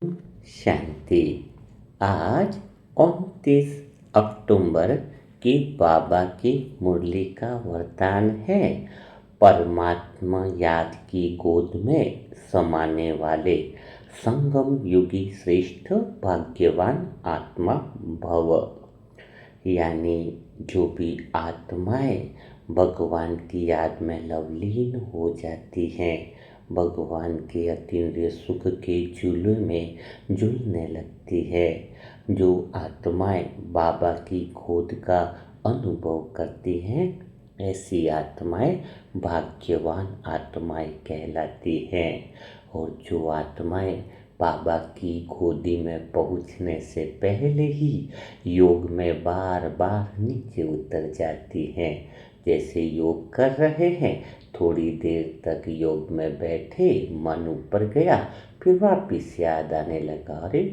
शांति। आज 29 अक्टूबर की बाबा की मुरली का वरदान है। परमात्मा याद की गोद में समाने वाले संगम युगी श्रेष्ठ भाग्यवान आत्मा भव। यानी जो भी आत्माएं भगवान की याद में लवलीन हो जाती हैं, भगवान के अतीन्द्रिय सुख के झूले में झूलने लगती है, जो आत्माएं बाबा की गोद का अनुभव करती हैं, ऐसी आत्माएं भाग्यवान आत्माएं कहलाती हैं। और जो आत्माएं बाबा की गोदी में पहुंचने से पहले ही योग में बार बार नीचे उतर जाती हैं, जैसे योग कर रहे हैं, थोड़ी देर तक योग में बैठे, मन ऊपर गया, फिर वापिस याद आने लगा, अरे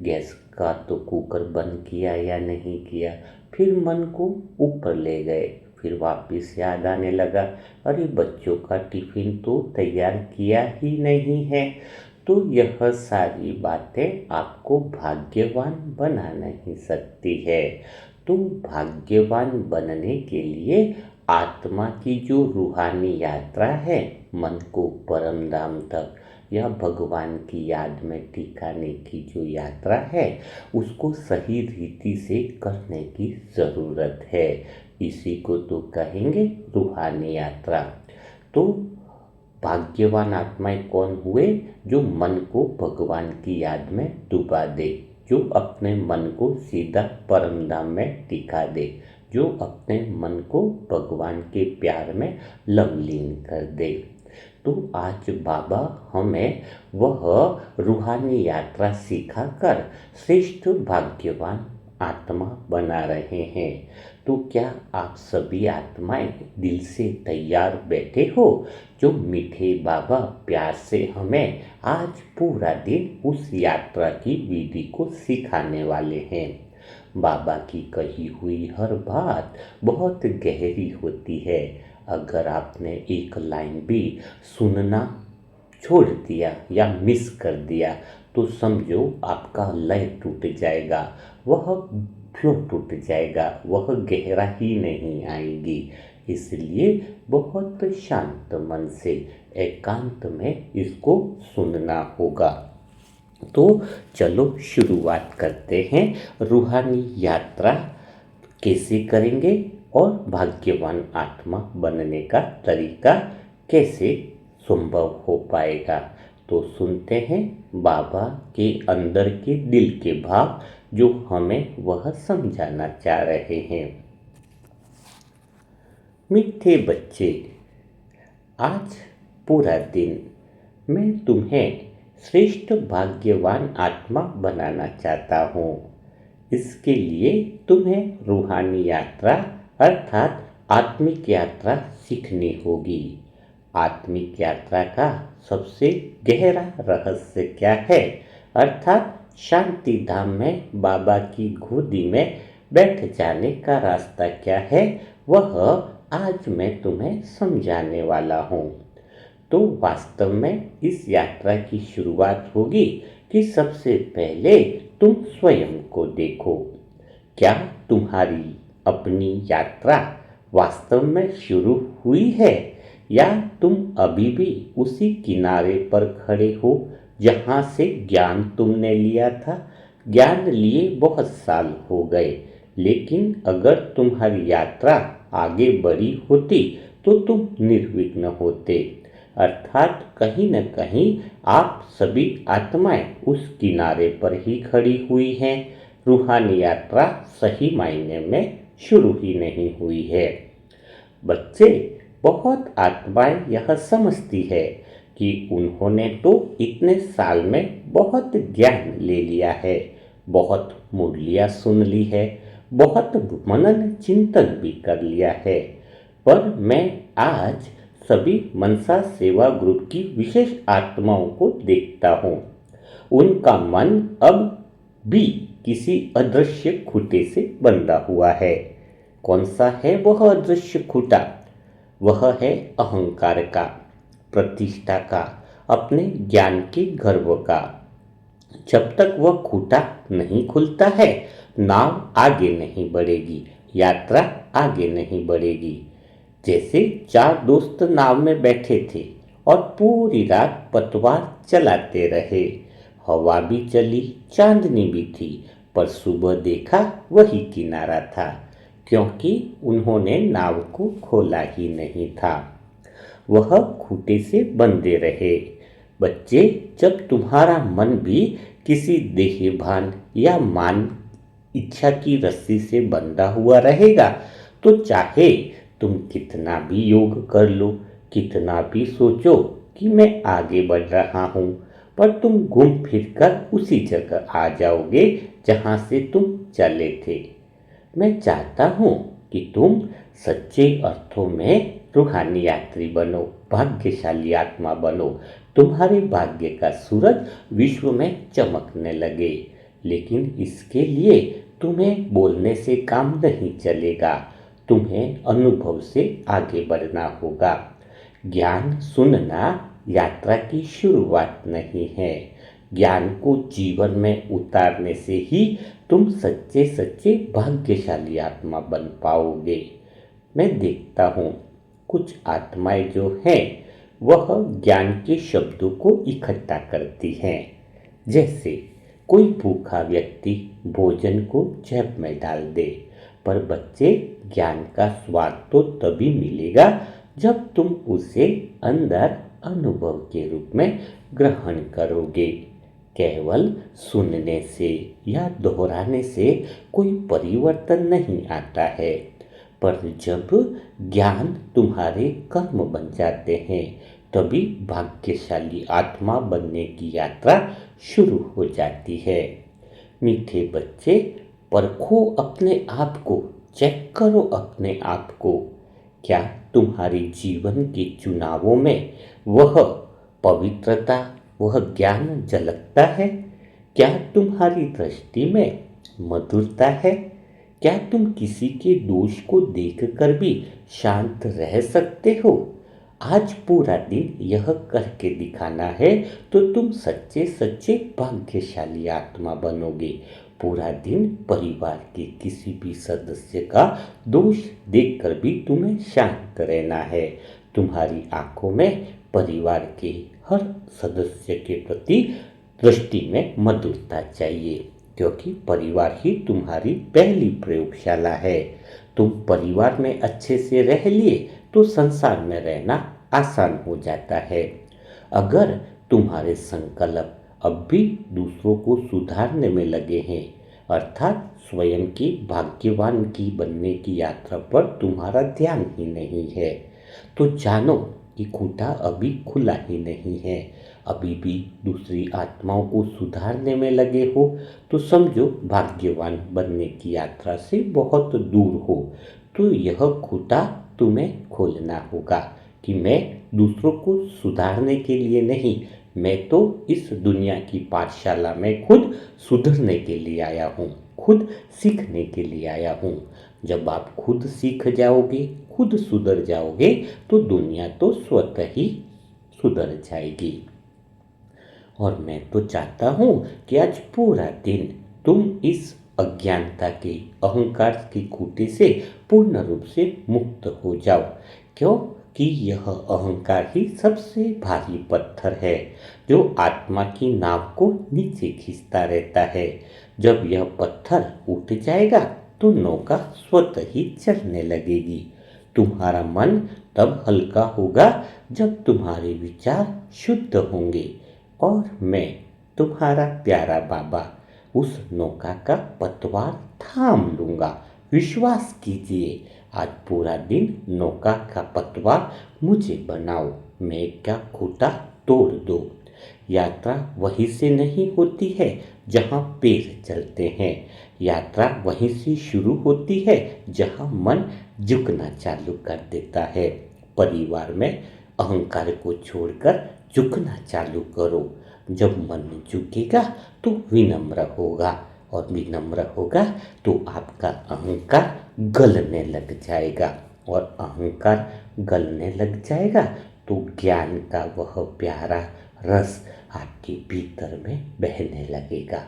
गैस का तो कुकर बंद किया या नहीं किया, फिर मन को ऊपर ले गए, फिर वापिस याद आने लगा, अरे बच्चों का टिफिन तो तैयार किया ही नहीं है। तो यह सारी बातें आपको भाग्यवान बना नहीं सकती है। तो भाग्यवान बनने के लिए आत्मा की जो रूहानी यात्रा है, मन को परम धाम तक या भगवान की याद में टिकाने की जो यात्रा है, उसको सही रीति से करने की ज़रूरत है। इसी को तो कहेंगे रूहानी यात्रा। तो भाग्यवान आत्माएं कौन हुए? जो मन को भगवान की याद में डुबा दे, जो अपने मन को सीधा परम धाम में टिका दे, जो अपने मन को भगवान के प्यार में लवलीन कर दे। तो आज बाबा हमें वह रूहानी यात्रा सिखाकर श्रेष्ठ भाग्यवान आत्मा बना रहे हैं। तो क्या आप सभी आत्माएं दिल से तैयार बैठे हो? जो मीठे बाबा प्यार से हमें आज पूरा दिन उस यात्रा की विधि को सिखाने वाले हैं। बाबा की कही हुई हर बात बहुत गहरी होती है। अगर आपने एक लाइन भी सुनना छोड़ दिया या मिस कर दिया, तो समझो आपका लय टूट जाएगा, वह फ्लो टूट जाएगा, वह गहरा ही नहीं आएगी। इसलिए बहुत शांत मन से एकांत में इसको सुनना होगा। तो चलो शुरुआत करते हैं। रूहानी यात्रा कैसे करेंगे और भाग्यवान आत्मा बनने का तरीका कैसे संभव हो पाएगा? तो सुनते हैं बाबा के अंदर के दिल के भाव, जो हमें वह समझाना चाह रहे हैं। मीठे बच्चे, आज पूरा दिन मैं तुम्हें श्रेष्ठ भाग्यवान आत्मा बनाना चाहता हूँ। इसके लिए तुम्हें रूहानी यात्रा अर्थात आत्मिक यात्रा सीखनी होगी। आत्मिक यात्रा का सबसे गहरा रहस्य क्या है? अर्थात शांति धाम में बाबा की गोदी में बैठ जाने का रास्ता क्या है, वह आज मैं तुम्हें समझाने वाला हूँ। तो वास्तव में इस यात्रा की शुरुआत होगी कि सबसे पहले तुम स्वयं को देखो। क्या तुम्हारी अपनी यात्रा वास्तव में शुरू हुई है, या तुम अभी भी उसी किनारे पर खड़े हो जहाँ से ज्ञान तुमने लिया था? ज्ञान लिए बहुत साल हो गए, लेकिन अगर तुम्हारी यात्रा आगे बढ़ी होती तो तुम निर्विघ्न होते। अर्थात कहीं न कहीं आप सभी आत्माएं उस किनारे पर ही खड़ी हुई हैं। रूहानी यात्रा सही मायने में शुरू ही नहीं हुई है। बच्चे, बहुत आत्माएं यह समझती है कि उन्होंने तो इतने साल में बहुत ज्ञान ले लिया है, बहुत मुरलियाँ सुन ली है, बहुत मनन चिंतन भी कर लिया है। पर मैं आज सभी मनसा सेवा ग्रुप की विशेष आत्माओं को देखता हूँ। उनका मन अब भी किसी अदृश्य खूंटे से बंधा हुआ है। कौन सा है वह अदृश्य खूंटा? वह है अहंकार का, प्रतिष्ठा का, अपने ज्ञान के गर्व का। जब तक वह खूंटा नहीं खुलता है, नाव आगे नहीं बढ़ेगी, यात्रा आगे नहीं बढ़ेगी। जैसे चार दोस्त नाव में बैठे थे और पूरी रात पतवार चलाते रहे। हवा भी चली, चांदनी भी थी, पर सुबह देखा वही किनारा था, क्योंकि उन्होंने नाव को खोला ही नहीं था। वह खूंटे से बंधे रहे। बच्चे, जब तुम्हारा मन भी किसी देहभान या मान इच्छा की रस्सी से बंधा हुआ रहेगा, तो चाहे तुम कितना भी योग कर लो, कितना भी सोचो कि मैं आगे बढ़ रहा हूँ, पर तुम घूम फिर कर उसी जगह आ जाओगे जहाँ से तुम चले थे। मैं चाहता हूँ कि तुम सच्चे अर्थों में रूहानी यात्री बनो, भाग्यशाली आत्मा बनो, तुम्हारे भाग्य का सूरज विश्व में चमकने लगे। लेकिन इसके लिए तुम्हें बोलने से काम नहीं चलेगा, तुम्हें अनुभव से आगे बढ़ना होगा। ज्ञान सुनना यात्रा की शुरुआत नहीं है, ज्ञान को जीवन में उतारने से ही तुम सच्चे सच्चे भाग्यशाली आत्मा बन पाओगे। मैं देखता हूँ कुछ आत्माएं जो हैं वह ज्ञान के शब्दों को इकट्ठा करती हैं। जैसे कोई भूखा व्यक्ति भोजन को जेब में डाल दे। पर बच्चे, ज्ञान का स्वाद तो तभी मिलेगा जब तुम उसे अंदर अनुभव के रूप में ग्रहण करोगे। केवल सुनने से या दोहराने से कोई परिवर्तन नहीं आता है, पर जब ज्ञान तुम्हारे कर्म बन जाते हैं, तभी भाग्यशाली आत्मा बनने की यात्रा शुरू हो जाती है। मीठे बच्चे, परखो अपने आप को, चेक करो अपने आप को। क्या तुम्हारे जीवन के चुनावों में वह पवित्रता, वह ज्ञान झलकता है? क्या तुम्हारी दृष्टि में मधुरता है? क्या तुम किसी के दोष को देखकर भी शांत रह सकते हो? आज पूरा दिन यह करके दिखाना है, तो तुम सच्चे सच्चे भाग्यशाली आत्मा बनोगे। पूरा दिन परिवार के किसी भी सदस्य का दोष देखकर भी तुम्हें शांत रहना है। तुम्हारी आंखों में परिवार के हर सदस्य के प्रति दृष्टि में मधुरता चाहिए, क्योंकि परिवार ही तुम्हारी पहली प्रयोगशाला है। तुम परिवार में अच्छे से रह लिए तो संसार में रहना आसान हो जाता है। अगर तुम्हारे संकल्प अब भी दूसरों को सुधारने में लगे हैं, अर्थात स्वयं की भाग्यवान की बनने की यात्रा पर तुम्हारा ध्यान ही नहीं है, तो जानो कि खूंटा अभी खुला ही नहीं है। अभी भी दूसरी आत्माओं को सुधारने में लगे हो, तो समझो भाग्यवान बनने की यात्रा से बहुत दूर हो। तो यह खूंटा तुम्हें खोलना होगा कि मैं दूसरों को सुधारने के लिए नहीं, मैं तो इस दुनिया की पाठशाला में खुद सुधरने के लिए आया हूँ, खुद सीखने के लिए आया हूँ। जब आप खुद सीख जाओगे, खुद सुधर जाओगे, तो दुनिया तो स्वतः ही सुधर जाएगी। और मैं तो चाहता हूँ कि आज पूरा दिन तुम इस अज्ञानता के, अहंकार की खूंटी से पूर्ण रूप से मुक्त हो जाओ। क्यों? कि यह अहंकार ही सबसे भारी पत्थर है जो आत्मा की नाव को नीचे खींचता रहता है। जब यह पत्थर उठ जाएगा तो नौका स्वतः ही चलने लगेगी। तुम्हारा मन तब हल्का होगा जब तुम्हारे विचार शुद्ध होंगे, और मैं, तुम्हारा प्यारा बाबा, उस नौका का पतवार थाम लूंगा। विश्वास कीजिए, आज पूरा दिन नौका का पतवार मुझे बनाओ, मैं का खूंटा तोड़ दो। यात्रा वहीं से नहीं होती है जहाँ पैर चलते हैं, यात्रा वहीं से शुरू होती है जहाँ मन झुकना चालू कर देता है। परिवार में अहंकार को छोड़कर झुकना चालू करो। जब मन झुकेगा तो विनम्र होगा, और विनम्र होगा तो आपका अहंकार गलने लग जाएगा, और अहंकार गलने लग जाएगा तो ज्ञान का वह प्यारा रस आपके भीतर में बहने लगेगा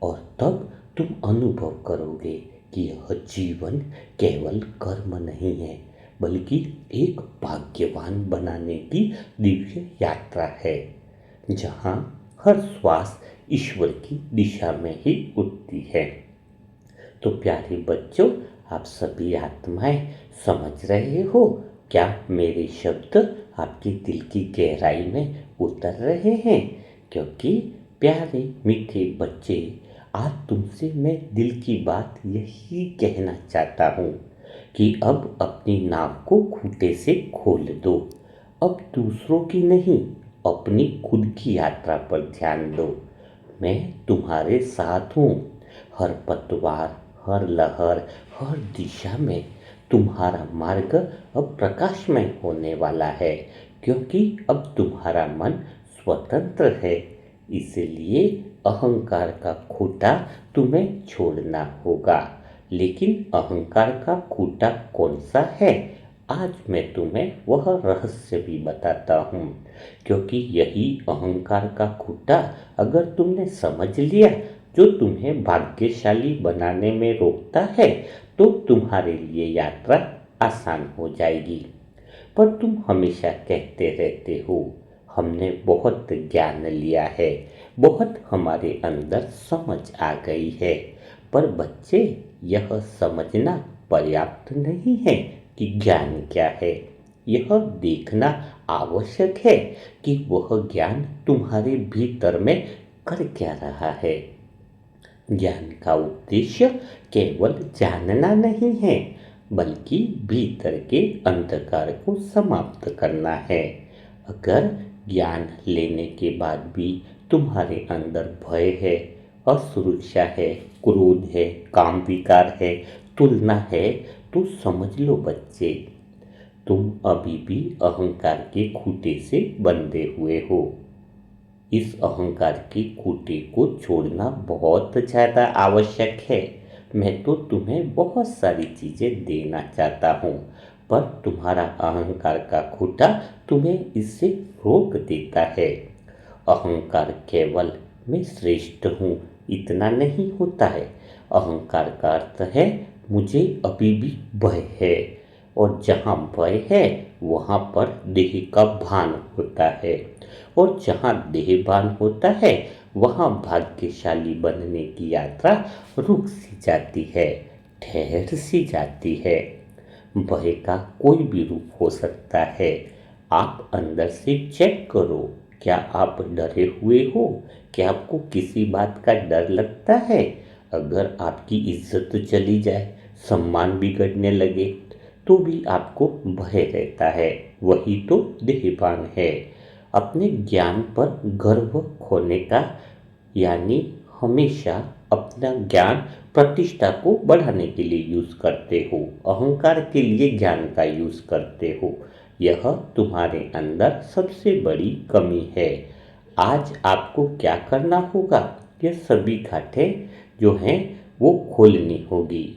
और तब तुम अनुभव करोगे कि यह जीवन केवल कर्म नहीं है, बल्कि एक भाग्यवान बनाने की दिव्य यात्रा है, जहाँ हर श्वास ईश्वर की दिशा में ही उठती है। तो प्यारे बच्चों, आप सभी आत्माएं समझ रहे हो क्या मेरे शब्द आपके दिल की गहराई में उतर रहे हैं? क्योंकि प्यारे मीठे बच्चे, आज तुमसे मैं दिल की बात यही कहना चाहता हूँ कि अब अपनी नाव को खूंटे से खोल दो। अब दूसरों की नहीं, अपनी खुद की यात्रा पर ध्यान दो। मैं तुम्हारे साथ हूँ। हर पतवार, हर लहर, हर दिशा में तुम्हारा मार्ग अब प्रकाशमय होने वाला है, क्योंकि अब तुम्हारा मन स्वतंत्र है। इसलिए अहंकार का खूंटा तुम्हें छोड़ना होगा। लेकिन अहंकार का खूंटा कौन सा है? आज मैं तुम्हें वह रहस्य भी बताता हूँ, क्योंकि यही अहंकार का खूंटा अगर तुमने समझ लिया, जो तुम्हें भाग्यशाली बनाने में रोकता है, तो तुम्हारे लिए यात्रा आसान हो जाएगी। पर तुम हमेशा कहते रहते हो, हमने बहुत ज्ञान लिया है, बहुत हमारे अंदर समझ आ गई है। पर बच्चे, यह समझना पर्याप्त नहीं है कि ज्ञान क्या है। यह देखना आवश्यक है कि वह ज्ञान तुम्हारे भीतर में कर क्या रहा है। ज्ञान का उद्देश्य केवल जानना नहीं है, बल्कि भीतर के अंधकार को समाप्त करना है। अगर ज्ञान लेने के बाद भी तुम्हारे अंदर भय है, असुरक्षा है, क्रोध है, काम विकार है, तुलना है, तो समझ लो बच्चे, तुम अभी भी अहंकार के खूंटे से बंधे हुए हो। इस अहंकार के खूंटे को छोड़ना बहुत ज़्यादा आवश्यक है। मैं तो तुम्हें बहुत सारी चीज़ें देना चाहता हूँ, पर तुम्हारा अहंकार का खूंटा तुम्हें इससे रोक देता है। अहंकार केवल मैं श्रेष्ठ हूँ इतना नहीं होता है। अहंकार का अर्थ है मुझे अभी भी भय है, और जहाँ भय है वहाँ पर देह का भान होता है, और जहाँ देहभान होता है वहाँ भाग्यशाली बनने की यात्रा रुक सी जाती है, ठहर सी जाती है। भय का कोई भी रूप हो सकता है। आप अंदर से चेक करो, क्या आप डरे हुए हो? क्या आपको किसी बात का डर लगता है? अगर आपकी इज्जत चली जाए, सम्मान बिगड़ने लगे, तो भी आपको भय रहता है। वही तो देहभान है। अपने ज्ञान पर गर्व खोने का, यानी हमेशा अपना ज्ञान प्रतिष्ठा को बढ़ाने के लिए यूज करते हो, अहंकार के लिए ज्ञान का यूज करते हो। यह तुम्हारे अंदर सबसे बड़ी कमी है। आज आपको क्या करना होगा? ये सभी घाटें जो हैं वो खोलनी होगी।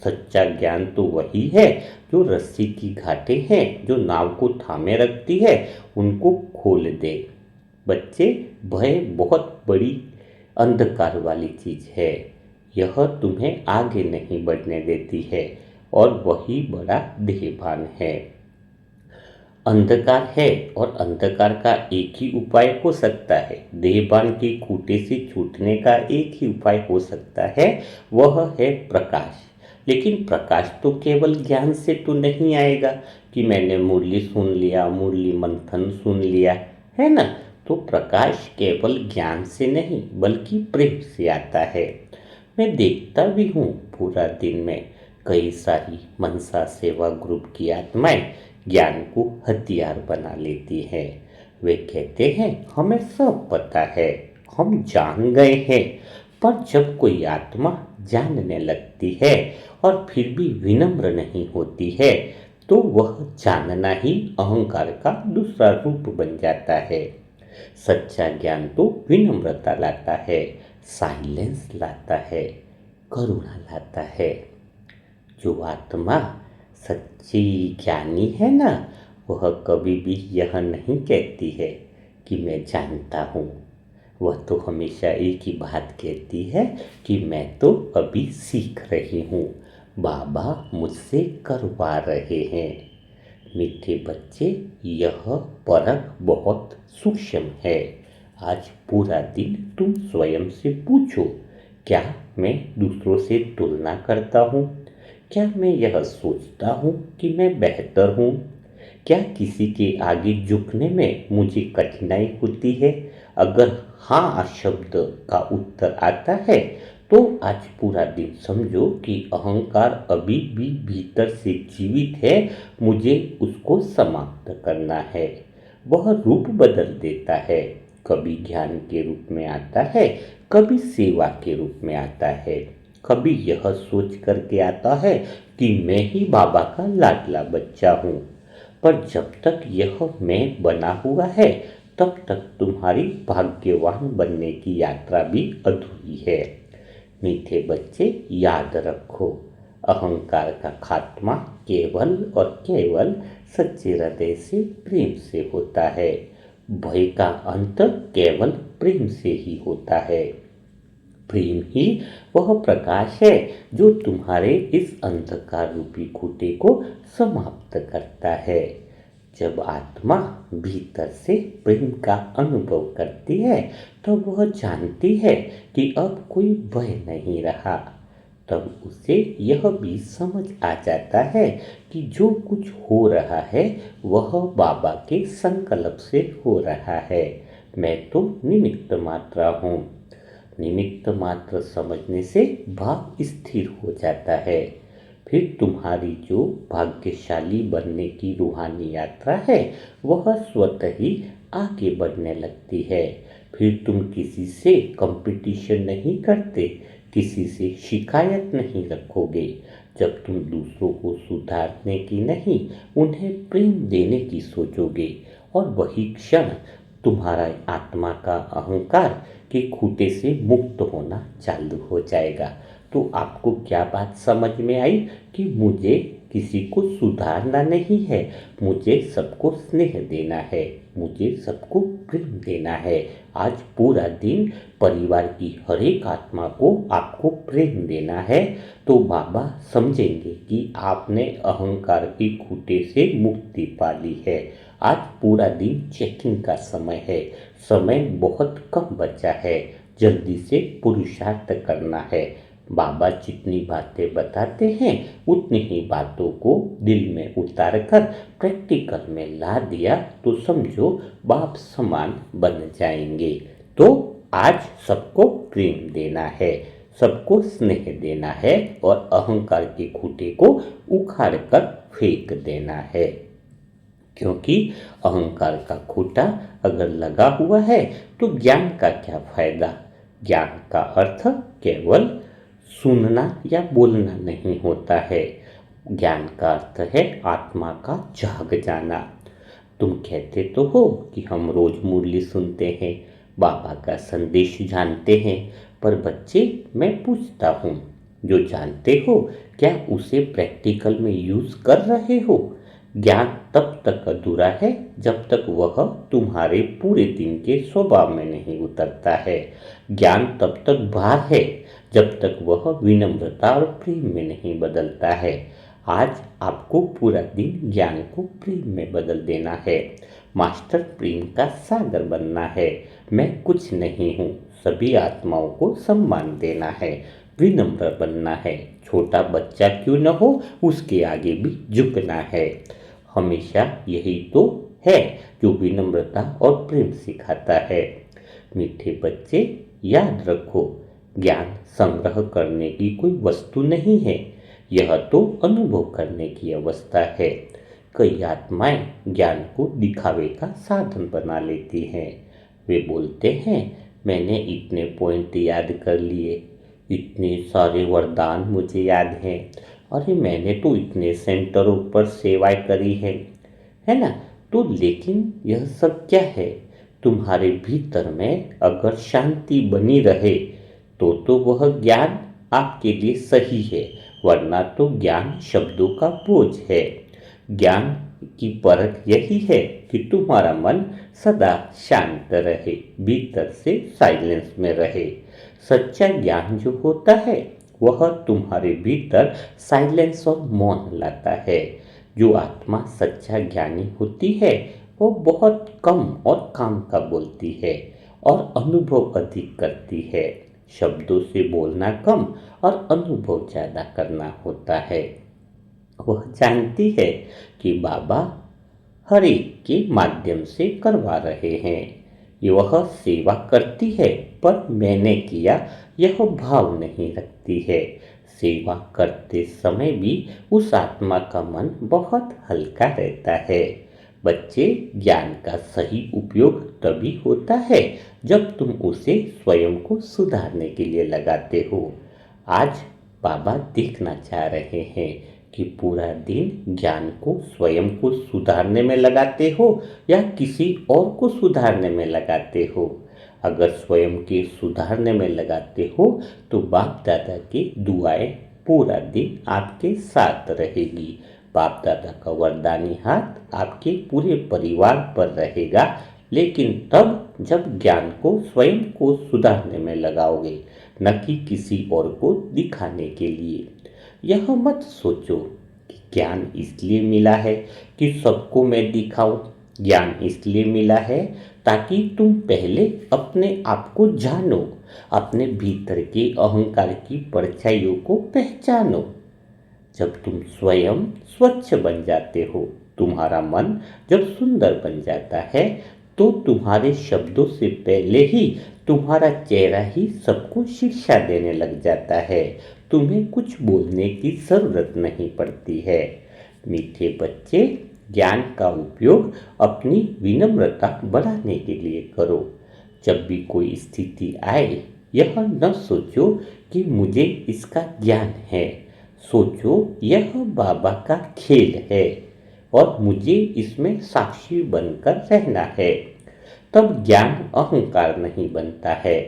सच्चा ज्ञान तो वही है जो रस्सी की घाटें हैं, जो नाव को थामे रखती है, उनको खोल दे। बच्चे, भय बहुत बड़ी अंधकार वाली चीज है। यह तुम्हें आगे नहीं बढ़ने देती है, और वही बड़ा देहभान है। अंधकार है, और अंधकार का एक ही उपाय हो सकता है, देहभान के खूंटे से छूटने का एक ही उपाय हो सकता है, वह है प्रकाश। लेकिन प्रकाश तो केवल ज्ञान से तो नहीं आएगा कि मैंने मुरली सुन लिया, मुरली मंथन सुन लिया, है ना। तो प्रकाश केवल ज्ञान से नहीं, बल्कि प्रेम से आता है। मैं देखता भी हूँ पूरा दिन में कई सारी मनसा सेवा ग्रुप की आत्माएं ज्ञान को हथियार बना लेती हैं। वे कहते हैं हमें सब पता है, हम जान गए हैं। पर जब कोई आत्मा जानने लगती है और फिर भी विनम्र नहीं होती है, तो वह जानना ही अहंकार का दूसरा रूप बन जाता है। सच्चा ज्ञान तो विनम्रता लाता है, साइलेंस लाता है, करुणा लाता है। जो आत्मा सच्ची ज्ञानी है ना, वह कभी भी यह नहीं कहती है कि मैं जानता हूँ। वह तो हमेशा एक ही बात कहती है कि मैं तो अभी सीख रही हूँ, बाबा मुझसे करवा रहे हैं। मीठे बच्चे, यह परख बहुत सूक्ष्म है। आज पूरा दिन तुम स्वयं से पूछो, क्या मैं दूसरों से तुलना करता हूँ? क्या मैं यह सोचता हूँ कि मैं बेहतर हूँ? क्या किसी के आगे झुकने में मुझे कठिनाई होती है? अगर हाँ शब्द का उत्तर आता है तो आज पूरा दिन समझो कि अहंकार अभी भी भीतर से जीवित है, मुझे उसको समाप्त करना है। वह रूप बदल देता है, कभी ज्ञान के रूप में आता है, कभी सेवा के रूप में आता है, कभी यह सोच करके आता है कि मैं ही बाबा का लाडला बच्चा हूँ। पर जब तक यह मैं बना हुआ है तब तक तुम्हारी भाग्यवान बनने की यात्रा भी अधूरी है। मीठे बच्चे, याद रखो, अहंकार का खात्मा केवल और केवल सच्चे हृदय से, प्रेम से होता है। भय का अंत केवल प्रेम से ही होता है। प्रेम ही वह प्रकाश है जो तुम्हारे इस अंधकार रूपी खूंटे को समाप्त करता है। जब आत्मा भीतर से प्रेम का अनुभव करती है तो वह जानती है कि अब कोई भय नहीं रहा। तब उसे यह भी समझ आ जाता है कि जो कुछ हो रहा है वह बाबा के संकल्प से हो रहा है। मैं तो निमित्त मात्र हूँ। निमित्त मात्र समझने से भाव स्थिर हो जाता है। फिर तुम्हारी जो भाग्यशाली बनने की रूहानी यात्रा है वह स्वतः ही आगे बढ़ने लगती है। फिर तुम किसी से कंपटीशन नहीं करते, किसी से शिकायत नहीं रखोगे। जब तुम दूसरों को सुधारने की नहीं, उन्हें प्रेम देने की सोचोगे, और वही क्षण तुम्हारा आत्मा का अहंकार के खूंटे से मुक्त होना चालू हो जाएगा। तो आपको क्या बात समझ में आई कि मुझे किसी को सुधारना नहीं है, मुझे सबको स्नेह देना है, मुझे सबको प्रेम देना है। आज पूरा दिन परिवार की हर एक आत्मा को आपको प्रेम देना है, तो बाबा समझेंगे कि आपने अहंकार की खूंटे से मुक्ति पा ली है। आज पूरा दिन चेकिंग का समय है, समय बहुत कम बचा है, जल्दी से पुरुषार्थ करना है। बाबा जितनी बातें बताते हैं उतनी ही बातों को दिल में उतार कर प्रैक्टिकल में ला दिया तो समझो बाप समान बन जाएंगे। तो आज सबको प्रेम देना है, सबको स्नेह देना है, और अहंकार के खूंटे को उखाड़ कर फेंक देना है। क्योंकि अहंकार का खूंटा अगर लगा हुआ है तो ज्ञान का क्या फायदा। ज्ञान का अर्थ केवल सुनना या बोलना नहीं होता है। ज्ञान का अर्थ है आत्मा का जाग जाना। तुम कहते तो हो कि हम रोज मुरली सुनते हैं, बाबा का संदेश जानते हैं, पर बच्चे मैं पूछता हूँ, जो जानते हो क्या उसे प्रैक्टिकल में यूज कर रहे हो? ज्ञान तब तक अधूरा है जब तक वह तुम्हारे पूरे दिन के स्वभाव में नहीं उतरता है। ज्ञान तब तक भार है जब तक वह विनम्रता और प्रेम में नहीं बदलता है। आज आपको पूरा दिन ज्ञान को प्रेम में बदल देना है। मास्टर प्रेम का सागर बनना है। मैं कुछ नहीं हूँ, सभी आत्माओं को सम्मान देना है, विनम्र बनना है। छोटा बच्चा क्यों न हो, उसके आगे भी झुकना है। हमेशा यही तो है जो विनम्रता और प्रेम सिखाता है। मीठे बच्चे, याद रखो, ज्ञान संग्रह करने की कोई वस्तु नहीं है, यह तो अनुभव करने की अवस्था है। कई आत्माएं ज्ञान को दिखावे का साधन बना लेती हैं। वे बोलते हैं मैंने इतने पॉइंट याद कर लिए, इतने सारे वरदान मुझे याद हैं, अरे मैंने तो इतने सेंटरों पर सेवाएं करी है ना। तो लेकिन यह सब क्या है? तुम्हारे भीतर में अगर शांति बनी रहे तो वह ज्ञान आपके लिए सही है, वरना तो ज्ञान शब्दों का बोझ है। ज्ञान की परख यही है कि तुम्हारा मन सदा शांत रहे, भीतर से साइलेंस में रहे। सच्चा ज्ञान जो होता है वह तुम्हारे भीतर साइलेंस और मौन लाता है। जो आत्मा सच्चा ज्ञानी होती है वो बहुत कम और काम का बोलती है और अनुभव अधिक करती है। शब्दों से बोलना कम और अनुभव ज़्यादा करना होता है। वह जानती है कि बाबा हरि के माध्यम से करवा रहे हैं। वह सेवा करती है पर मैंने किया यह भाव नहीं रखती है। सेवा करते समय भी उस आत्मा का मन बहुत हल्का रहता है। बच्चे, ज्ञान का सही उपयोग तभी होता है जब तुम उसे स्वयं को सुधारने के लिए लगाते हो। आज बाबा देखना चाह रहे हैं कि पूरा दिन ज्ञान को स्वयं को सुधारने में लगाते हो या किसी और को सुधारने में लगाते हो। अगर स्वयं के सुधारने में लगाते हो तो बाप दादा की दुआएं पूरा दिन आपके साथ रहेगी। बाप दादा का वरदानी हाथ आपके पूरे परिवार पर रहेगा। लेकिन तब जब ज्ञान को स्वयं को सुधारने में लगाओगे, न कि किसी और को दिखाने के लिए। यह मत सोचो कि ज्ञान इसलिए मिला है कि सबको मैं दिखाऊं। ज्ञान इसलिए मिला है ताकि तुम पहले अपने आप को जानो, अपने भीतर के अहंकार की परछाइयों को पहचानो। जब तुम स्वयं स्वच्छ बन जाते हो, तुम्हारा मन जब सुंदर बन जाता है, तो तुम्हारे शब्दों से पहले ही तुम्हारा चेहरा ही सबको शिक्षा देने लग जाता है। तुम्हें कुछ बोलने की जरूरत नहीं पड़ती है। मीठे बच्चे, ज्ञान का उपयोग अपनी विनम्रता बढ़ाने के लिए करो। जब भी कोई स्थिति आए, यह न सोचो कि मुझे इसका ज्ञान है। सोचो यह बाबा का खेल है और मुझे इसमें साक्षी बनकर रहना है। तब ज्ञान अहंकार नहीं बनता है,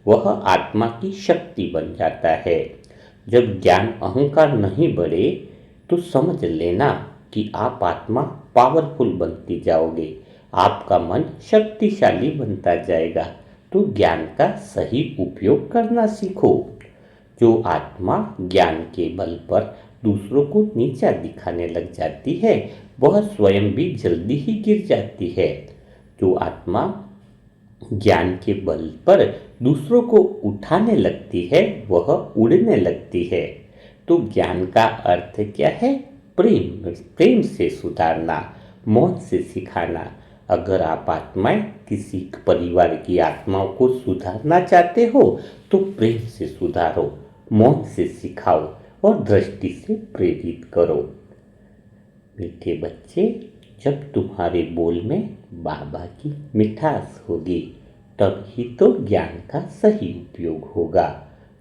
वह आत्मा की शक्ति बन जाता है। जब ज्ञान अहंकार नहीं बढ़े तो समझ लेना कि आप आत्मा पावरफुल बनती जाओगे, आपका मन शक्तिशाली बनता जाएगा। तो ज्ञान का सही उपयोग करना सीखो। जो आत्मा ज्ञान के बल पर दूसरों को नीचा दिखाने लग जाती है, वह स्वयं भी जल्दी ही गिर जाती है। जो आत्मा ज्ञान के बल पर दूसरों को उठाने लगती है, वह उड़ने लगती है। तो ज्ञान का अर्थ क्या है? प्रेम, प्रेम से सुधारना, मौन से सिखाना। अगर आप आत्माएं किसी परिवार की आत्माओं को सुधारना चाहते हो तो प्रेम से सुधारो, मौन से सिखाओ और दृष्टि से प्रेरित करो। मीठे बच्चे, जब तुम्हारे बोल में बाबा की मिठास होगी, तब ही तो ज्ञान का सही उपयोग होगा।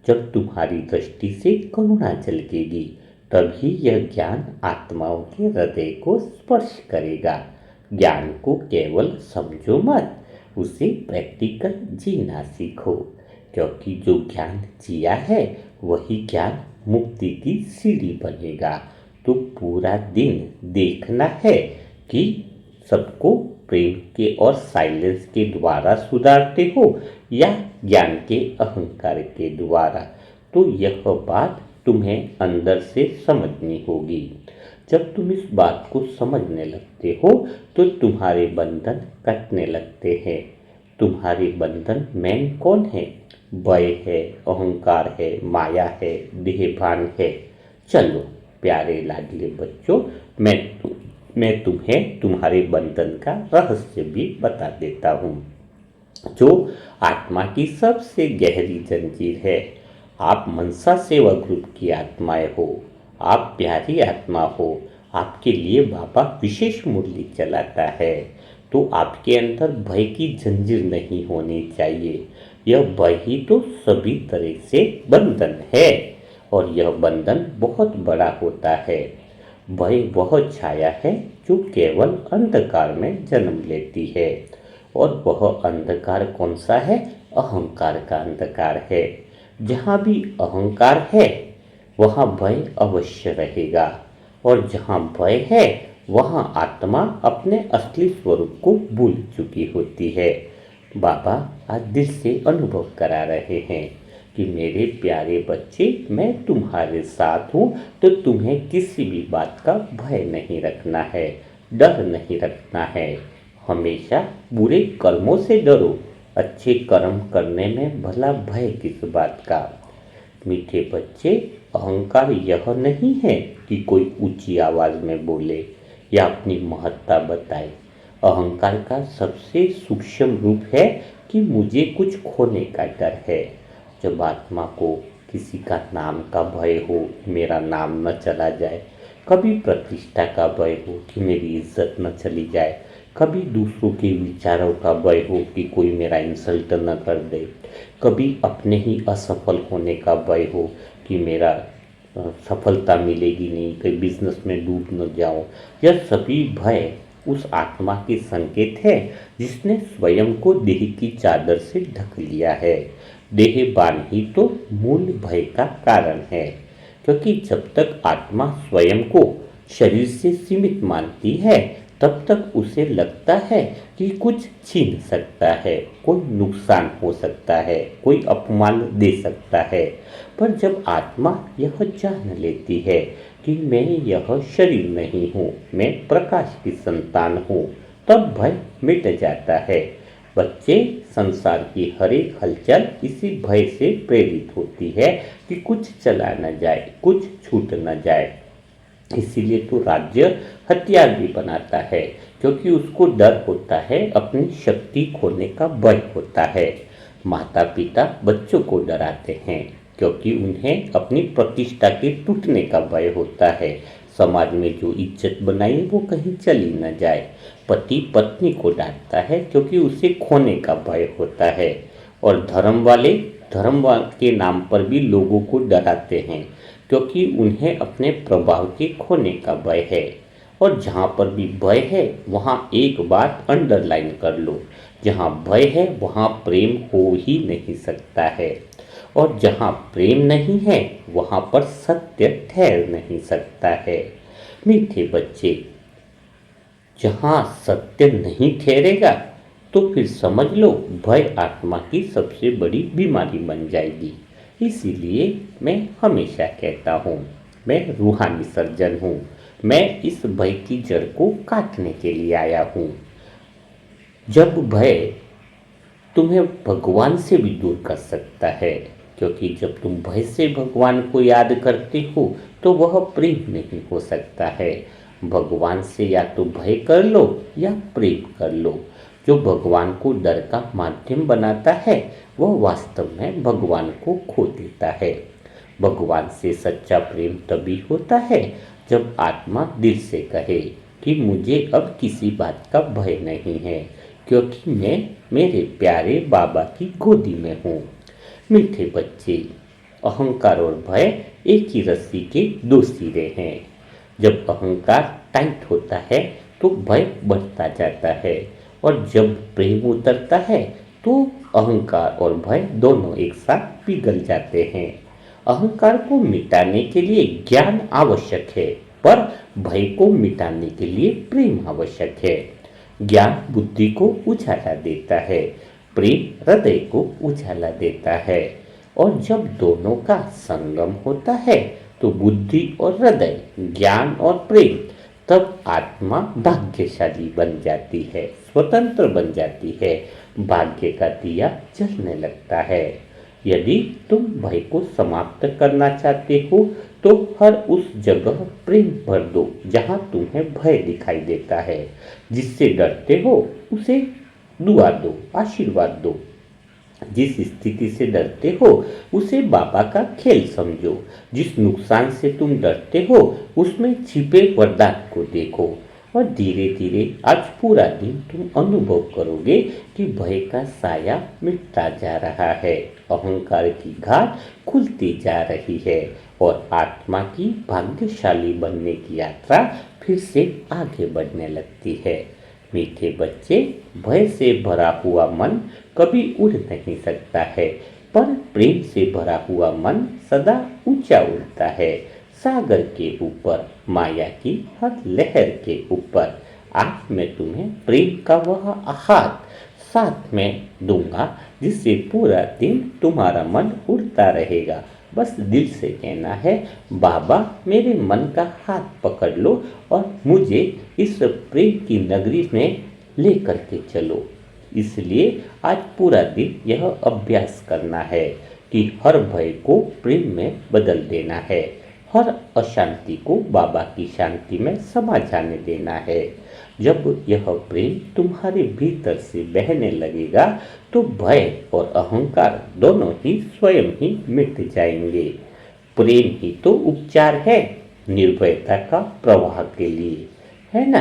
जब तुम्हारी दृष्टि से करुणा झलकेगी, तभी यह ज्ञान आत्माओं के हृदय को स्पर्श करेगा। ज्ञान को केवल समझो मत, उसे प्रैक्टिकल जीना सीखो। क्योंकि जो ज्ञान जिया है वही ज्ञान मुक्ति की सीढ़ी बनेगा। तो पूरा दिन देखना है कि सबको प्रेम के और साइलेंस के द्वारा सुधारते हो या ज्ञान के अहंकार के द्वारा। तो यह बात तुम्हें अंदर से समझनी होगी। जब तुम इस बात को समझने लगते हो तो तुम्हारे बंधन कटने लगते हैं। तुम्हारे बंधन मेन कौन है? भय है, अहंकार है, माया है, देहभान है। चलो प्यारे लाडले बच्चों, मैं तुम्हें तुम्हारे बंधन का रहस्य भी बता देता हूँ, जो आत्मा की सबसे गहरी जंजीर है। आप मनसा सेवा ग्रुप की आत्माएं हो, आप प्यारी आत्मा हो। आपके लिए बाबा विशेष मुरली चलाता है। तो आपके अंदर भय की जंजीर नहीं होनी चाहिए। यह भय ही तो सभी तरह से बंधन है और यह बंधन बहुत बड़ा होता है। भय वह छाया है जो केवल अंधकार में जन्म लेती है। और वह अंधकार कौन सा है? अहंकार का अंधकार है। जहाँ भी अहंकार है वहाँ भय अवश्य रहेगा, और जहाँ भय है वहाँ आत्मा अपने असली स्वरूप को भूल चुकी होती है। बाबा आज दिल से अनुभव करा रहे हैं कि मेरे प्यारे बच्चे, मैं तुम्हारे साथ हूँ, तो तुम्हें किसी भी बात का भय नहीं रखना है, डर नहीं रखना है। हमेशा बुरे कर्मों से डरो, अच्छे कर्म करने में भला भय किस बात का। मीठे बच्चे, अहंकार यह नहीं है कि कोई ऊंची आवाज में बोले या अपनी महत्ता बताए। अहंकार का सबसे सूक्ष्म रूप है कि मुझे कुछ खोने का डर है। जब आत्मा को किसी का नाम का भय हो, मेरा नाम न चला जाए, कभी प्रतिष्ठा का भय हो कि मेरी इज्जत न चली जाए, कभी दूसरों के विचारों का भय हो कि कोई मेरा इंसल्ट न कर दे, कभी अपने ही असफल होने का भय हो कि मेरा सफलता मिलेगी नहीं, कहीं बिजनेस में डूब न जाऊं, यह सभी भय उस आत्मा के संकेत है जिसने स्वयं को देह की चादर से ढक लिया है। देहबान ही तो मूल भय का कारण है, क्योंकि जब तक आत्मा स्वयं को शरीर से सीमित मानती है, तब तक उसे लगता है कि कुछ छीन सकता है, कोई नुकसान हो सकता है, कोई अपमान दे सकता है। पर जब आत्मा यह जान लेती है कि मैं यह शरीर नहीं हूँ, मैं प्रकाश की संतान हूँ, तब भय मिट जाता है। बच्चे, संसार की हर एक हलचल इसी भय से प्रेरित होती है कि कुछ चला न जाए, कुछ छूट न जाए। इसीलिए तो राज्य हथियार भी बनाता है, क्योंकि उसको डर होता है, अपनी शक्ति खोने का भय होता है। माता पिता बच्चों को डराते हैं क्योंकि उन्हें अपनी प्रतिष्ठा के टूटने का भय होता है। समाज में जो इज्जत बनाई वो कहीं चली न जाए। पति पत्नी को डांटता है क्योंकि उसे खोने का भय होता है। और धर्म वाले धर्म के नाम पर भी लोगों को डराते हैं क्योंकि उन्हें अपने प्रभाव के खोने का भय है। और जहाँ पर भी भय है वहाँ एक बात अंडरलाइन कर लो, जहाँ भय है वहाँ प्रेम हो ही नहीं सकता है, और जहाँ प्रेम नहीं है वहाँ पर सत्य ठहर नहीं सकता है। मीठे बच्चे, जहाँ सत्य नहीं ठहरेगा तो फिर समझ लो भय आत्मा की सबसे बड़ी बीमारी बन जाएगी। इसीलिए मैं हमेशा कहता हूँ, मैं रूहानी सर्जन हूँ, मैं इस भय की जड़ को काटने के लिए आया हूँ। जब भय तुम्हें भगवान से भी दूर कर सकता है, क्योंकि जब तुम भय से भगवान को याद करते हो तो वह प्रेम नहीं हो सकता है। भगवान से या तो भय कर लो या प्रेम कर लो। जो भगवान को डर का माध्यम बनाता है वह वास्तव में भगवान को खो देता है। भगवान से सच्चा प्रेम तभी होता है जब आत्मा दिल से कहे कि मुझे अब किसी बात का भय नहीं है, क्योंकि मैं मेरे प्यारे बाबा की गोदी में हूँ। मीठे बच्चे, अहंकार और भय एक ही रस्सी के दो सिरे हैं। जब अहंकार टाइट होता है तो भय बढ़ता जाता है, और जब प्रेम उतरता है तो अहंकार और भय दोनों एक साथ पिघल जाते हैं। अहंकार को मिटाने के लिए ज्ञान आवश्यक है, पर भय को मिटाने के लिए प्रेम आवश्यक है। ज्ञान बुद्धि को उजाला देता है, प्रेम हृदय को उजाला देता है। और जब दोनों का संगम होता है तो बुद्धि और हृदय, ज्ञान और प्रेम, तब आत्मा भाग्यशाली बन जाती है, स्वतंत्र बन जाती है, भाग्य का दिया जलने लगता है। यदि तुम भय को समाप्त करना चाहते हो तो हर उस जगह प्रेम भर दो जहां तुम्हें भय दिखाई देता है। जिससे डरते हो उसे दुआ दो, आशीर्वाद दो। जिस स्थिति से डरते हो उसे बाबा का खेल समझो। जिस नुकसान से तुम डरते हो उसमें छिपे वरदान को देखो। और धीरे धीरे आज पूरा दिन तुम अनुभव करोगे कि भय का साया मिटता जा रहा है, अहंकार की घाट खुलती जा रही है, और आत्मा की भाग्यशाली बनने की यात्रा फिर से आगे बढ़ने लगती है। मीठे बच्चे, भय से भरा हुआ मन कभी उड़ नहीं सकता है, पर प्रेम से भरा हुआ मन सदा ऊंचा उड़ता है। सागर के ऊपर, माया की हर लहर के ऊपर। आज मैं तुम्हें प्रेम का वह हाथ साथ में दूंगा जिससे पूरा दिन तुम्हारा मन उड़ता रहेगा। बस दिल से कहना है, बाबा मेरे मन का हाथ पकड़ लो और मुझे इस प्रेम की नगरी में ले करके चलो। इसलिए आज पूरा दिन यह अभ्यास करना है कि हर भय को प्रेम में बदल देना है, हर अशांति को बाबा की शांति में समा जाने देना है। जब यह प्रेम तुम्हारे भीतर से बहने लगेगा तो भय और अहंकार दोनों ही स्वयं ही मिट जाएंगे। प्रेम ही तो उपचार है निर्भयता का प्रवाह के लिए, है ना?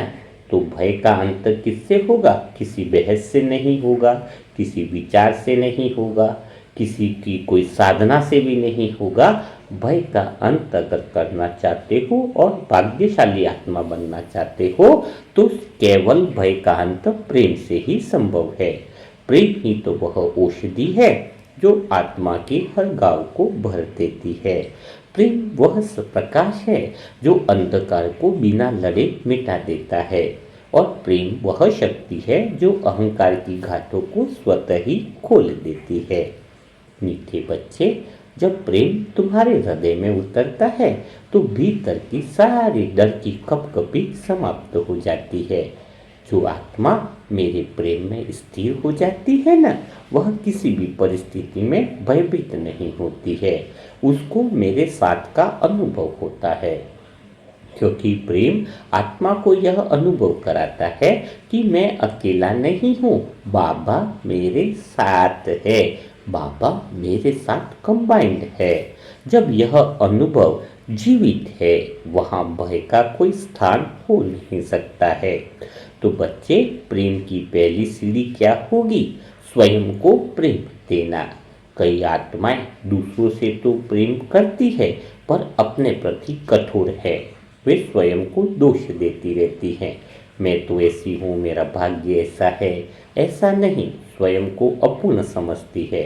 तो भय का अंत किससे होगा? किसी बहस से नहीं होगा, किसी विचार से नहीं होगा, किसी की कोई साधना से भी नहीं होगा। भय का अंत अगर करना चाहते हो और भाग्यशाली आत्मा बनना चाहते हो तो केवल भय का अंत प्रेम से ही संभव है। प्रेम ही तो वह औषधि है जो आत्मा के हर घाव को भर देती है। प्रेम वह प्रकाश है जो अंधकार को बिना लड़े मिटा देता है। और प्रेम वह शक्ति है जो अहंकार की घाटों को स्वतः ही खोल देती है। मीठे बच्चे, जब प्रेम तुम्हारे हृदय में उतरता है तो भीतर की सारी डर की कपकपी समाप्त हो जाती है। जो आत्मा मेरे प्रेम में स्थिर हो जाती है ना, वह किसी भी परिस्थिति में भयभीत नहीं होती है। उसको मेरे साथ का अनुभव होता है, क्योंकि प्रेम आत्मा को यह अनुभव कराता है कि मैं अकेला नहीं हूँ, बाबा मेरे साथ है, बाबा मेरे साथ कंबाइंड है। जब यह अनुभव जीवित है, वहाँ भय का कोई स्थान हो नहीं सकता है। तो बच्चे, प्रेम की पहली सीढ़ी क्या होगी? स्वयं को प्रेम देना। कई आत्माएं दूसरों से तो प्रेम करती है पर अपने प्रति कठोर है। वे स्वयं को दोष देती रहती हैं। मैं तो ऐसी हूँ, मेरा भाग्य ऐसा है। ऐसा नहीं, स्वयं को अपूर्ण समझती है।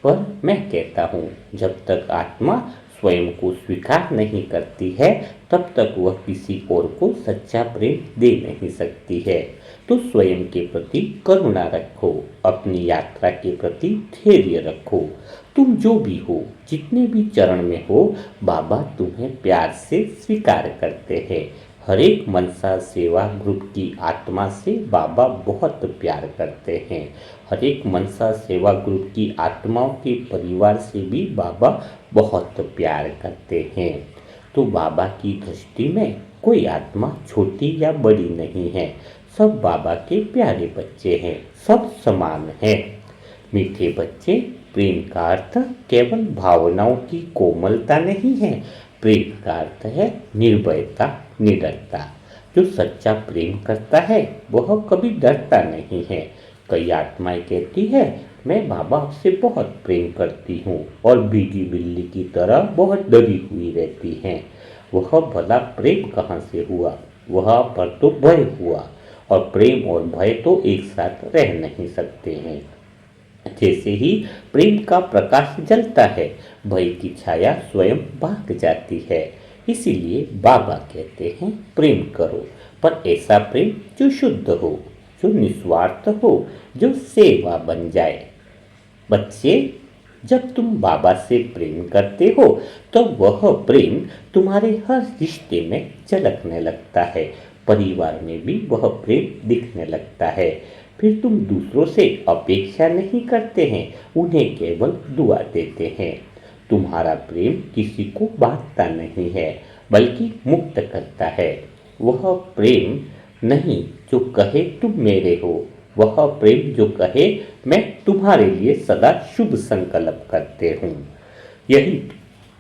पर मैं कहता हूँ, जब तक आत्मा स्वयं को स्वीकार नहीं करती है तब तक वह किसी और को सच्चा प्रेम दे नहीं सकती है। तो स्वयं के प्रति करुणा रखो, अपनी यात्रा के प्रति धैर्य रखो। तुम जो भी हो, जितने भी चरण में हो, बाबा तुम्हें प्यार से स्वीकार करते हैं। हर एक मनसा सेवा ग्रुप की आत्मा से बाबा बहुत प्यार करते हैं। हर एक मनसा सेवा ग्रुप की आत्माओं के परिवार से भी बाबा बहुत प्यार करते हैं। तो बाबा की दृष्टि में कोई आत्मा छोटी या बड़ी नहीं है। सब बाबा के प्यारे बच्चे हैं, सब समान हैं। मीठे बच्चे, प्रेम का अर्थ केवल भावनाओं की कोमलता नहीं है। प्रेम का अर्थ है निर्भयता, निडरता। जो सच्चा प्रेम करता है वह कभी डरता नहीं है। कई आत्माएं कहती है, मैं बाबा आपसे बहुत प्रेम करती हूँ, और भीगी बिल्ली की तरह बहुत डरी हुई रहती हैं। वह भला प्रेम कहाँ से हुआ? वह पर तो भय हुआ, और प्रेम और भय तो एक साथ रह नहीं सकते हैं। जैसे ही प्रेम का प्रकाश जलता है, भय की छाया स्वयं भाग जाती है। इसीलिए बाबा कहते हैं, प्रेम करो, पर ऐसा प्रेम जो शुद्ध हो, जो निस्वार्थ हो, जो सेवा बन जाए। बच्चे, जब तुम बाबा से प्रेम करते हो तो वह प्रेम तुम्हारे हर रिश्ते में झलकने लगता है। परिवार में भी वह प्रेम दिखने लगता है। फिर तुम दूसरों से अपेक्षा नहीं करते हैं, उन्हें केवल दुआ देते हैं। तुम्हारा प्रेम किसी को बांटता नहीं है, बल्कि मुक्त करता है। वह प्रेम नहीं जो कहे तुम मेरे हो, वह प्रेम जो कहे मैं तुम्हारे लिए सदा शुभ संकल्प करते हूँ। यही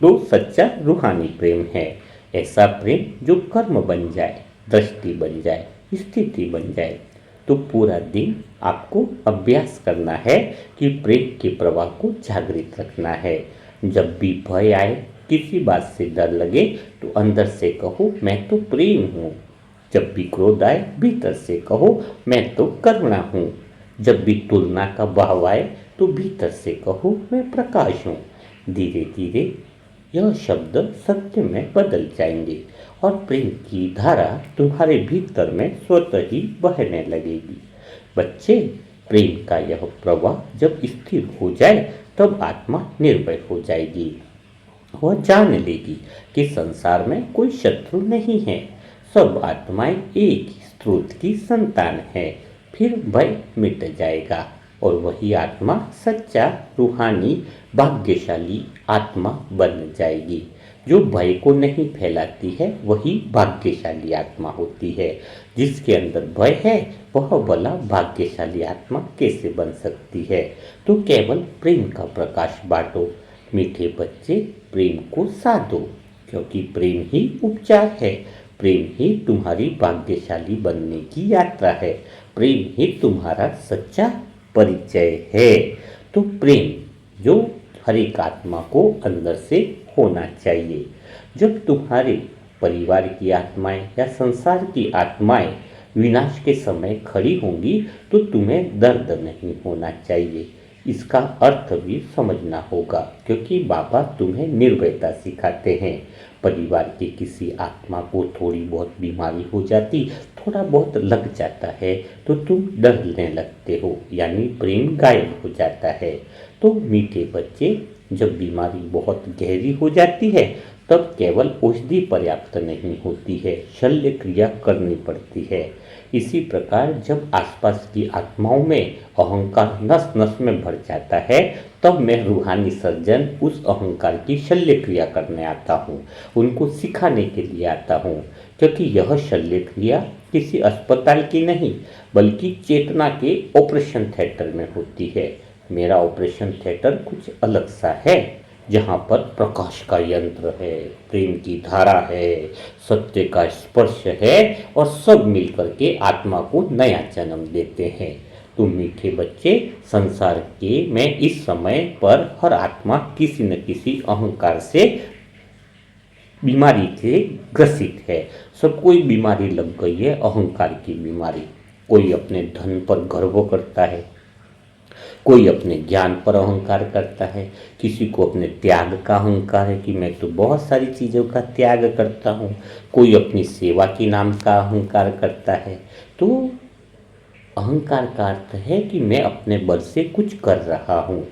तो सच्चा रूहानी प्रेम है। ऐसा प्रेम जो कर्म बन जाए, दृष्टि बन जाए, स्थिति बन जाए। तो पूरा दिन आपको अभ्यास करना है कि प्रेम के प्रवाह को जागृत रखना है। जब भी भय आए, किसी बात से डर लगे, तो अंदर से कहो, मैं तो प्रेम हूँ। जब भी क्रोध आए, भीतर से कहो, मैं तो करुणा हूँ। जब भी तुलना का भाव आए तो भीतर से कहो, मैं प्रकाश हूँ। धीरे धीरे यह शब्द सत्य में बदल जाएंगे और प्रेम की धारा तुम्हारे भीतर में स्वतः ही बहने लगेगी। बच्चे, प्रेम का यह प्रवाह जब स्थिर हो जाए तब आत्मा निर्भय हो जाएगी। वह जान लेगी कि संसार में कोई शत्रु नहीं है, सब आत्माएं एक ही स्रोत की संतान है। फिर भय मिट जाएगा और वही आत्मा सच्चा रूहानी भाग्यशाली आत्मा बन जाएगी। जो भय को नहीं फैलाती है वही भाग्यशाली आत्मा होती है। जिसके अंदर भय है वह भला भाग्यशाली आत्मा कैसे बन सकती है। तो केवल प्रेम का प्रकाश बांटो। मीठे बच्चे, प्रेम को साधो, क्योंकि प्रेम ही उपचार है। प्रेम ही तुम्हारी भाग्यशाली बनने की यात्रा है। प्रेम ही तुम्हारा सच्चा परिचय है। तो प्रेम जो हर एक आत्मा को अंदर से होना चाहिए। जब तुम्हारे परिवार की आत्माएं या संसार की आत्माएं विनाश के समय खड़ी होंगी तो तुम्हें दर्द नहीं होना चाहिए। इसका अर्थ भी समझना होगा, क्योंकि बाबा तुम्हें निर्भयता सिखाते हैं। परिवार की किसी आत्मा को थोड़ी बहुत बीमारी हो जाती, थोड़ा बहुत लग जाता है तो तुम डरने लगते हो, यानी प्रेम गायब हो जाता है। तो मीठे बच्चे, जब बीमारी बहुत गहरी हो जाती है तब केवल औषधि पर्याप्त नहीं होती है, शल्य क्रिया करनी पड़ती है। इसी प्रकार जब आसपास की आत्माओं में अहंकार नस नस में भर जाता है तब मैं रूहानी सर्जन उस अहंकार की शल्य क्रिया करने आता हूँ, उनको सिखाने के लिए आता हूँ। क्योंकि यह शल्य क्रिया किसी अस्पताल की नहीं बल्कि चेतना के ऑपरेशन थिएटर में होती है। मेरा ऑपरेशन थिएटर कुछ अलग सा है, जहाँ पर प्रकाश का यंत्र है, प्रेम की धारा है, सत्य का स्पर्श है और सब मिलकर के आत्मा को नया जन्म देते हैं। तो मीठे बच्चे, संसार के में इस समय पर हर आत्मा किसी न किसी अहंकार से बीमारी से ग्रसित है। सब कोई बीमारी लग गई है, अहंकार की बीमारी। कोई अपने धन पर गर्व करता है, कोई अपने ज्ञान पर अहंकार करता है, किसी को अपने त्याग का अहंकार है कि मैं तो बहुत सारी चीज़ों का त्याग करता हूँ, कोई अपनी सेवा के नाम का अहंकार करता है। तो अहंकार का अर्थ है कि मैं अपने बल से कुछ कर रहा हूँ।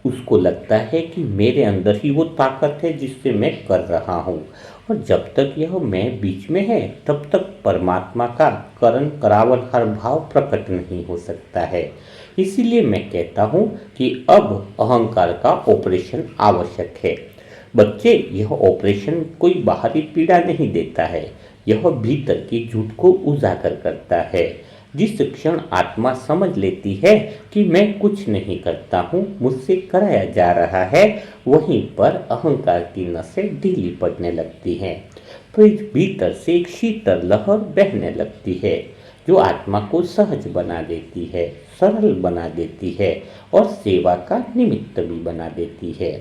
उसको लगता है कि मेरे अंदर ही वो ताकत है जिससे मैं कर रहा हूँ। और जब तक यह मैं बीच में है तब तक परमात्मा का करण करावन हर भाव प्रकट नहीं हो सकता है। इसीलिए मैं कहता हूँ कि अब अहंकार का ऑपरेशन आवश्यक है। बच्चे, यह ऑपरेशन कोई बाहरी पीड़ा नहीं देता है, यह भीतर के झूठ को उजागर करता है। जिस क्षण आत्मा समझ लेती है कि मैं कुछ नहीं करता हूँ, मुझसे कराया जा रहा है, वहीं पर अहंकार की नसें ढीली पड़ने लगती हैं। फिर भीतर से एक शीतल लहर बहने लगती है जो आत्मा को सहज बना देती है, सरल बना देती है और सेवा का निमित्त भी बना देती है।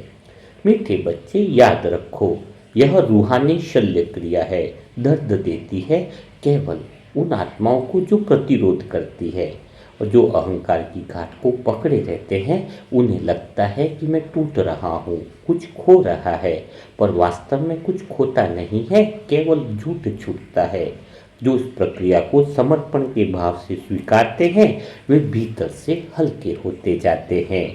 मीठे बच्चे, याद रखो, यह रूहानी शल्य क्रिया है, दर्द देती है केवल उन आत्माओं को जो प्रतिरोध करती है। और जो अहंकार की गांठ को पकड़े रहते हैं उन्हें लगता है कि मैं टूट रहा हूँ, कुछ खो रहा है, पर वास्तव में कुछ खोता नहीं है, केवल झूठ छूटता है। जो इस प्रक्रिया को समर्पण के भाव से स्वीकारते हैं वे भीतर से हल्के होते जाते हैं।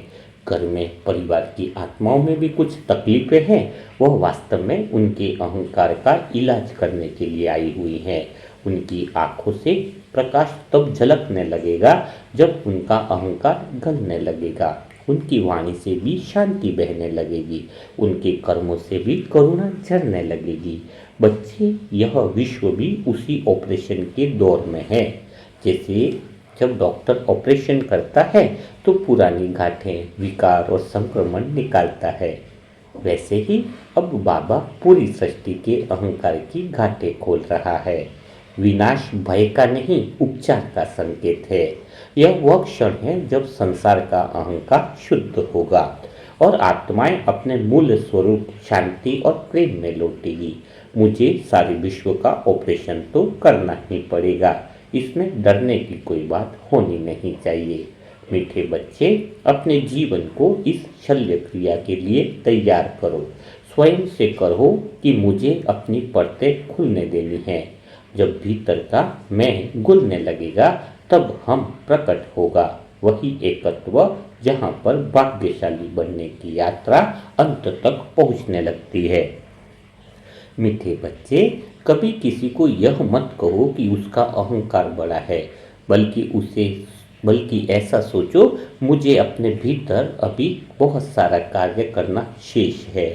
घर में परिवार की आत्माओं में भी कुछ तकलीफें हैं, वह वास्तव में उनके अहंकार का इलाज करने के लिए आई हुई हैं। उनकी आंखों से प्रकाश तब झलकने लगेगा जब उनका अहंकार गलने लगेगा। उनकी वाणी से भी शांति बहने लगेगी, उनके कर्मों से भी करुणा झरने लगेगी। बच्चे, यह विश्व भी उसी ऑपरेशन के दौर में है। जैसे जब डॉक्टर ऑपरेशन करता है तो पुरानी गांठें, विकार और संक्रमण निकालता है, वैसे ही अब बाबा पूरी सृष्टि के अहंकार की गांठें खोल रहा है। विनाश भय का नहीं, उपचार का संकेत है। यह वह क्षण है जब संसार का अहंकार शुद्ध होगा और आत्माएं अपने मूल स्वरूप शांति और प्रेम में लौटेगी। मुझे सारे विश्व का ऑपरेशन तो करना ही पड़ेगा, इसमें डरने की कोई बात होनी नहीं चाहिए। मीठे बच्चे, अपने जीवन को इस शल्य क्रिया के लिए तैयार करो। स्वयं से कहो कि मुझे अपनी परतें खुलने देनी है। जब भीतर का मैं घुलने लगेगा तब हम प्रकट होगा वही एकत्व जहाँ पर भाग्यशाली बनने की यात्रा अंत तक पहुँचने लगती है। मीठे बच्चे, कभी किसी को यह मत कहो कि उसका अहंकार बड़ा है, बल्कि ऐसा सोचो मुझे अपने भीतर अभी बहुत सारा कार्य करना शेष है,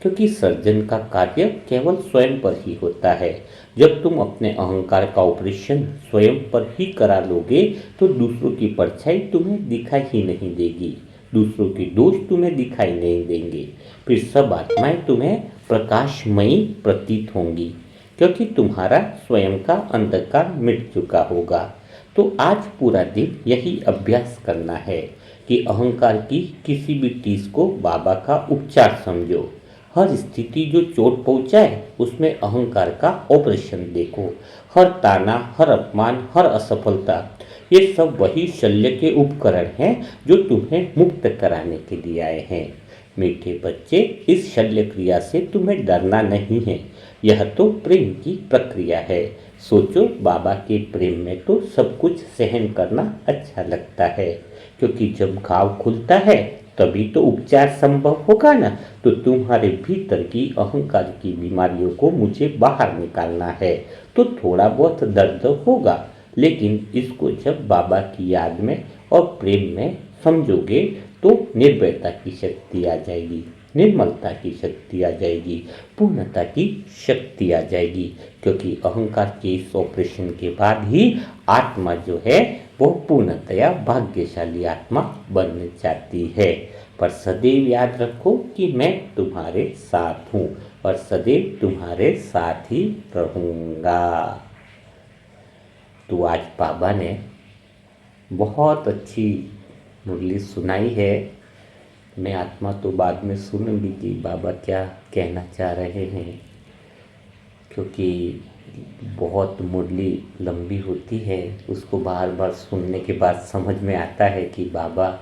क्योंकि सर्जन का कार्य केवल स्वयं पर ही होता है। जब तुम अपने अहंकार का ऑपरेशन स्वयं पर ही करा लोगे तो दूसरों की परछाई तुम्हें दिखाई ही नहीं देगी, दूसरों के दोष तुम्हें दिखाई नहीं देंगे, फिर सब आत्माएं तुम्हें प्रकाशमयी प्रतीत होंगी, क्योंकि तुम्हारा स्वयं का अंधकार मिट चुका होगा। तो आज पूरा दिन यही अभ्यास करना है कि अहंकार की किसी भी चीज को बाबा का उपचार समझो। हर स्थिति जो चोट पहुंचाए उसमें अहंकार का ऑपरेशन देखो। हर ताना, हर अपमान, हर असफलता, ये सब वही शल्य के उपकरण हैं जो तुम्हें मुक्त कराने के लिए आए हैं। मीठे बच्चे, इस शल्य क्रिया से तुम्हें डरना नहीं है, यह तो प्रेम की प्रक्रिया है। सोचो, बाबा के प्रेम में तो सब कुछ सहन करना अच्छा लगता है, क्योंकि जब घाव खुलता है तभी तो उपचार संभव होगा ना। तो तुम्हारे भीतर की अहंकार की बीमारियों को मुझे बाहर निकालना है, तो थोड़ा बहुत दर्द होगा, लेकिन इसको जब बाबा की याद में और प्रेम में समझोगे तो निर्भयता की शक्ति आ जाएगी, निर्मलता की शक्ति आ जाएगी, पूर्णता की शक्ति आ जाएगी, क्योंकि अहंकार के इस ऑपरेशन के बाद ही आत्मा जो है वो पूर्णतया भाग्यशाली आत्मा बनना चाहती है। पर सदैव याद रखो कि मैं तुम्हारे साथ हूँ और सदैव तुम्हारे साथ ही रहूँगा। तो आज बाबा ने बहुत अच्छी मुरली सुनाई है। मैं आत्मा तो बाद में सुनूंगी कि बाबा क्या कहना चाह रहे हैं, क्योंकि बहुत मुरली लंबी होती है, उसको बार बार सुनने के बाद समझ में आता है कि बाबा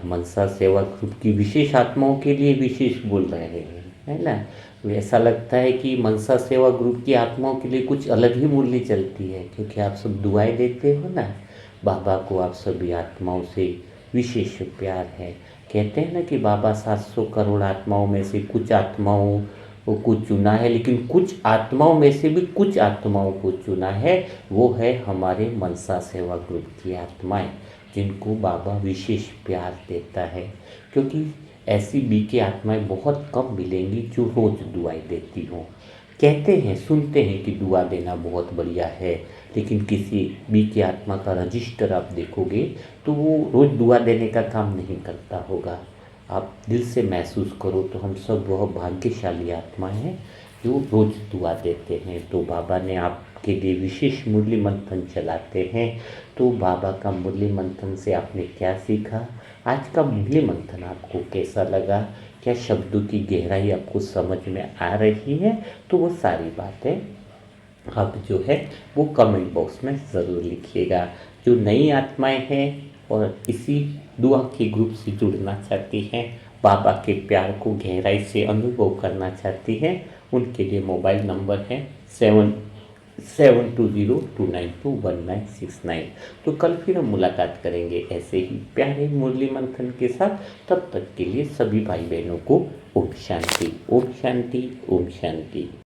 मनसा सेवा ग्रुप की विशेष आत्माओं के लिए विशेष बोल रहे हैं, है ना। ऐसा लगता है कि मनसा सेवा ग्रुप की आत्माओं के लिए कुछ अलग ही मुरली चलती है, क्योंकि आप सब दुआएं देते हो ना। बाबा को आप सभी आत्माओं से विशेष प्यार है। कहते हैं ना कि बाबा 700 करोड़ आत्माओं में से कुछ आत्माओं को चुना है, लेकिन कुछ आत्माओं में से भी कुछ आत्माओं को चुना है, वो है हमारे मनसा सेवा ग्रुप की आत्माएं, जिनको बाबा विशेष प्यार देता है। क्योंकि ऐसी बी की आत्माएं बहुत कम मिलेंगी जो रोज़ दुआएं देती हों। कहते हैं, सुनते हैं कि दुआ देना बहुत बढ़िया है, लेकिन किसी बी की आत्मा का रजिस्टर आप देखोगे तो वो रोज़ दुआ देने का काम नहीं करता होगा। आप दिल से महसूस करो तो हम सब वह भाग्यशाली आत्मा हैं जो रोज़ दुआ देते हैं। तो बाबा ने आपके लिए विशेष मुरली मंथन चलाते हैं। तो बाबा का मुरली मंथन से आपने क्या सीखा? आज का मुरली मंथन आपको कैसा लगा? क्या शब्दों की गहराई आपको समझ में आ रही है? तो वो सारी बातें आप जो है वो कमेंट बॉक्स में ज़रूर लिखिएगा। जो नई आत्माएं हैं और इसी दुआ के ग्रुप से जुड़ना चाहती हैं, बाबा के प्यार को गहराई से अनुभव करना चाहती हैं, उनके लिए मोबाइल नंबर है 720292196। तो कल फिर हम मुलाकात करेंगे ऐसे ही प्यारे मुरली मंथन के साथ। तब तक के लिए सभी भाई बहनों को ओम शांति, ओम शांति, ओम शांति।